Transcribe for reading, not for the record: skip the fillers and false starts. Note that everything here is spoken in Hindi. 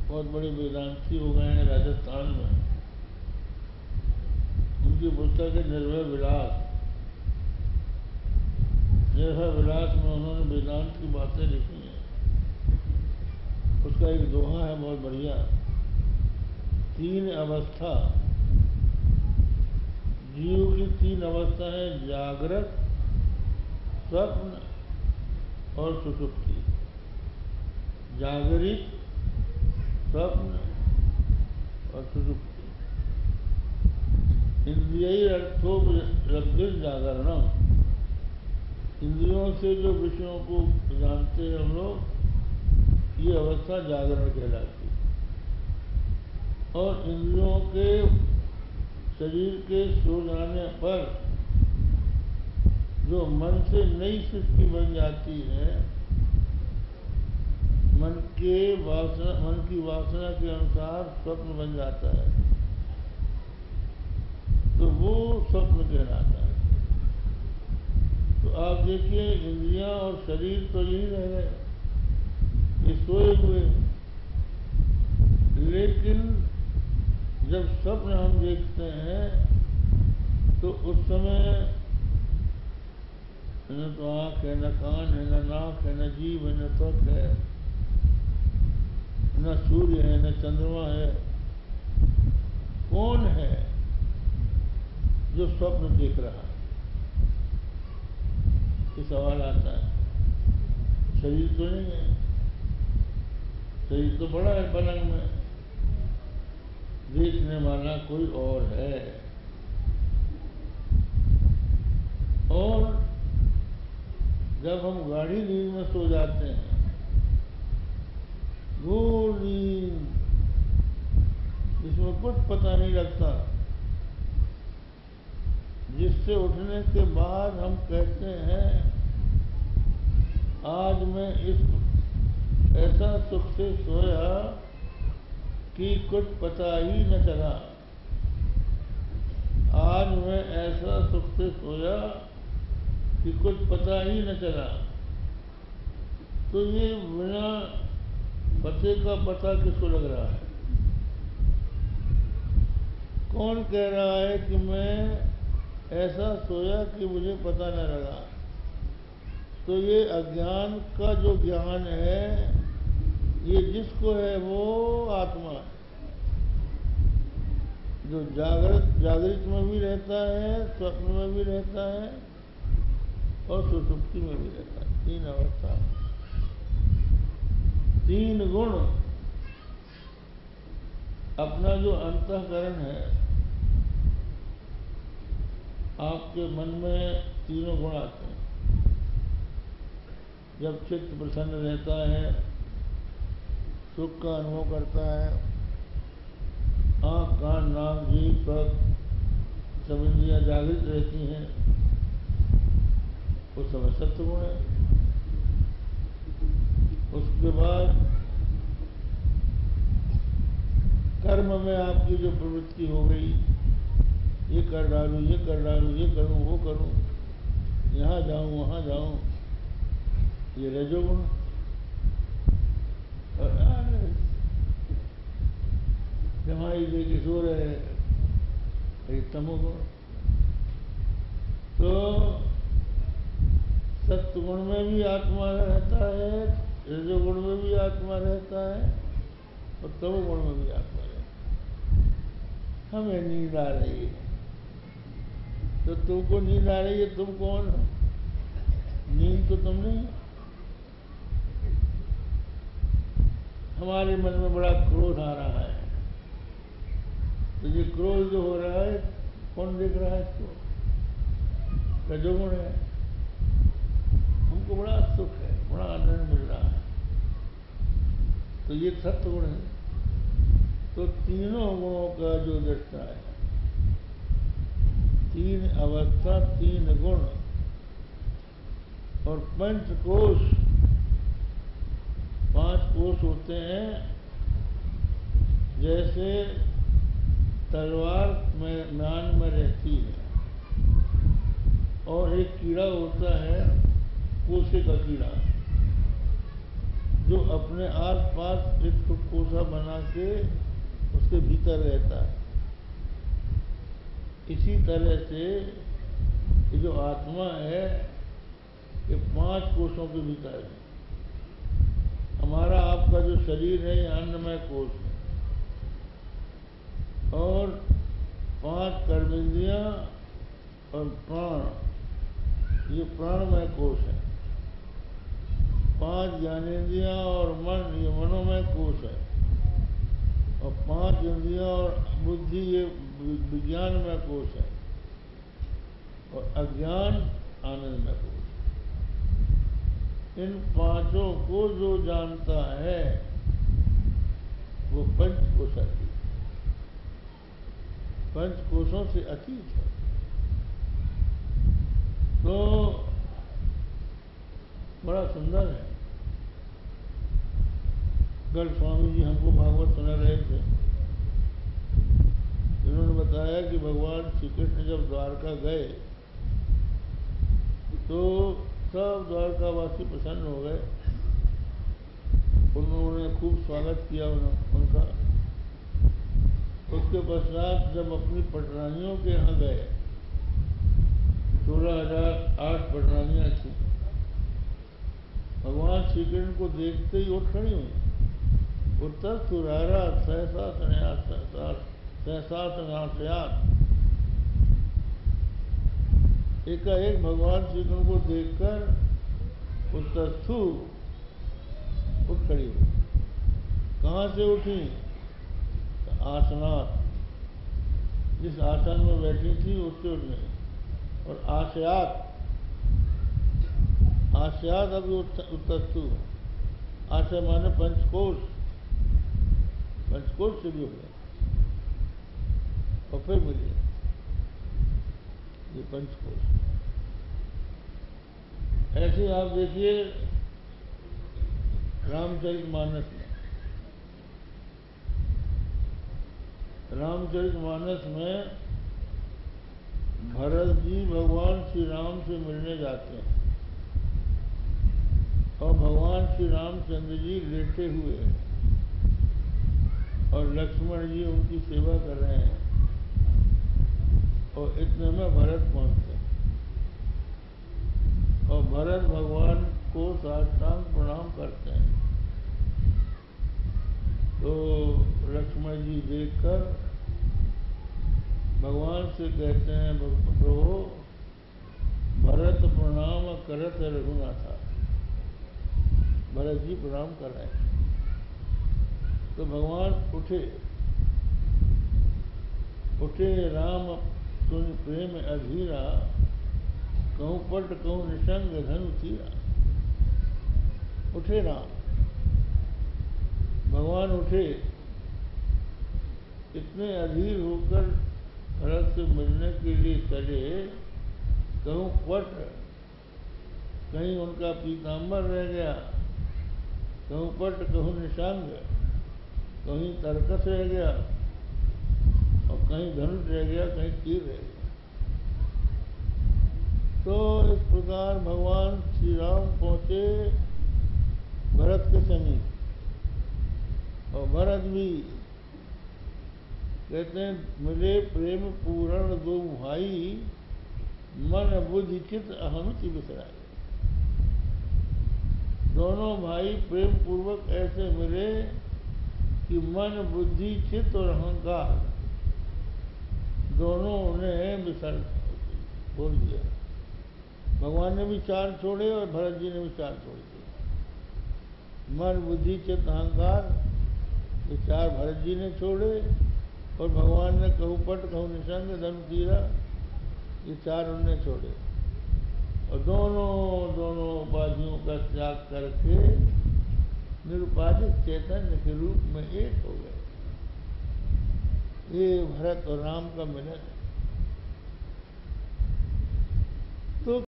बहुत बड़े वेदांती हो गए हैं राजस्थान में। उनकी पुस्तक है निर्भय विलास। निर्भय विलास में उन्होंने वेदांत की बातें लिखी हैं। उसका एक दोहा है बहुत बढ़िया। तीन अवस्था, जीव की तीन अवस्था है, जागृत, स्वप्न और सुषुप्ति। जागृत, स्वप्न और सुषुप्ति। इंद्रियर्थोपलब्धि जागरणम। इंद्रियों से जो विषयों को जानते हैं हम लोग, ये अवस्था जागरण कहलाती है। और इंद्रियों के शरीर के सो जाने पर जो मन से नई सृष्टि बन जाती है, मन की वासना के अनुसार स्वप्न बन जाता है, तो वो स्वप्न कहलाता है। तो आप देखिए, इंद्रियां और शरीर तो यही रह गए, ये सोए हुए। लेकिन जब स्वप्न हम देखते हैं तो उस समय न तो आँख है, न कान है, न नाक है, न जीभ है, न त्वक है, न सूर्य है, न चंद्रमा है। कौन है जो स्वप्न देख रहा है? ये सवाल आता है। शरीर तो नहीं है, शरीर तो बड़ा है पलंग में, देखने वाला कोई और है। और जब हम गाढ़ी नींद में सो जाते हैं, घोर नींद, जिसमें कुछ पता नहीं लगता, जिससे उठने के बाद हम कहते हैं आज मैं इस ऐसा सुख से सोया कि कुछ पता ही न चला। आज मैं ऐसा सुख से सोया कि कुछ पता ही न चला। तो ये बिना पते का पता किसको लग रहा है? कौन कह रहा है कि मैं ऐसा सोया कि मुझे पता न लगा? तो ये अज्ञान का जो ज्ञान है, ये जिसको है वो आत्मा है, जो जागृत में भी रहता है, स्वप्न में भी रहता है और सुषुप्ति में भी रहता है। तीन अवस्था, तीन गुण। अपना जो अंतःकरण है, आपके मन में तीनों गुण आते हैं। जब चित्त प्रसन्न रहता है, सुख का अनुभव करता है, आँख, कान, नाक, जीभ, त्वक सब इंद्रियाँ जागृत रहती हैं, उस समय सत्वगुण है। उसके बाद कर्म में आपकी जो प्रवृत्ति हो गई, ये कर डालूँ, ये कर डालूँ, ये करूँ, वो करूँ, यहाँ जाऊँ, वहाँ जाऊँ, ये रजोगुण। और जमाई दे के सो रहे, ये तमोगुण। तो सत्वगुण में भी आत्मा रहता है, रजोगुण में भी आत्मा रहता है और तमोगुण में भी आत्मा रहता है। हमें नींद आ रही है, तो तुमको नींद आ रही है, तुम कौन हो? नींद तो तुम नहीं हो। हमारे मन में बड़ा क्रोध आ रहा है, तो ये क्रोध जो हो रहा है, कौन देख रहा है इसको? रजोगुण है। हमको बड़ा सुख है, बड़ा आनंद मिल रहा है, तो ये सत्वगुण है। तो तीनों गुणों का जो दृष्टा है, तीन अवस्था, तीन गुण और पंचकोश। 5 कोश होते हैं। जैसे तलवार में म्यान में रहती है और एक कीड़ा होता है, कोसे का कीड़ा, जो अपने आस पास एक कोश घोंसा बना के उसके भीतर रहता है। इसी तरह से ये जो आत्मा है ये 5 कोशों के भीतर है। हमारा आपका जो शरीर है ये अन्नमय कोश है और 5 कर्मेंद्रियां और प्राण ये प्राणमय कोश है। 5 ज्ञानेंद्रियां और मन ये मनोमय कोश है और 5 इंद्रियां और बुद्धि ये विज्ञानमय कोश है और अज्ञान आनंदमय कोश। इन 5 को जो जानता है वो पंचकोशातीत, 5 कोशों से अतीत है। तो बड़ा सुंदर है। कल स्वामी जी हमको भागवत सुना रहे थे। इन्होंने बताया कि भगवान श्री कृष्ण जब द्वारका गए तो सब द्वारकावासी प्रसन्न हो गए। उन्होंने खूब स्वागत किया उनका। उसके पश्चात जब अपनी पटरानियों के यहाँ गए, 16,008 पटरानियाँ थी। भगवान श्री कृष्ण को देखते ही उठ खड़ी हुई। उत्तर सुरारा सहसा सन्यासयात। एकाएक भगवान श्री कृष्ण को देखकर उत्तस्थु उठ खड़ी हुई। कहाँ से उठी? आसनात, जिस आसन में बैठी थी उससे उठ गई। और आशयात, आशयात अभी उत्तस्थु। आशय माने पंचकोश, पंचकोश से भी हो गया और फिर मिली ये पंचकोश। ऐसे आप देखिए रामचरितमानस में, रामचरितमानस में भरत जी भगवान श्री राम से मिलने जाते हैं और भगवान श्री रामचंद्र जी लेटे हुए हैं और लक्ष्मण जी उनकी सेवा कर रहे हैं। और इतने में भरत पहुंचते हैं और भरत भगवान को साष्टांग प्रणाम करते हैं। तो लक्ष्मण जी देखकर भगवान से कहते हैं, प्रभु भरत प्रणाम करत रघुनाथा। भरत जी प्रणाम कर रहे हैं। तो भगवान उठे राम सुन प्रेम अधीरा, कहूँ पट कहूँ निशंग धनु तीरा। उठे राम, भगवान उठे, इतने अधीर होकर भरत से मिलने के लिए चले। कहूँ पट, कहीं उनका पीताम्बर रह गया, कहूँ पट कहूँ निशांग, कहीं तरकस रह गया और कहीं धनुष रह गया, कहीं तीर रह गया। तो इस प्रकार भगवान श्री राम पहुंचे भरत के समीप और भरत भी कहते हैं, मिले प्रेम पूर्ण दो भाई, मन बुद्धि चित्त अहमिति बिसराए। दोनों भाई प्रेम पूर्वक ऐसे मिले कि मन बुद्धि चित्त और अहंकार दोनों उन्हें बिसर बोल दिया। भगवान ने भी 4 छोड़े और भरत जी ने भी 4 छोड़ दिए। मन बुद्धि चित्त अहंकार ये 4 भरत जी ने छोड़े और भगवान ने कहूँ पट कहूँ निशंग धनु तीरा ये 4 उन्होंने छोड़े और दोनों उपाधियों का त्याग करके निरुपाधिक चैतन्य के रूप में एक हो गए। ये भरत और राम का मिलन है। तो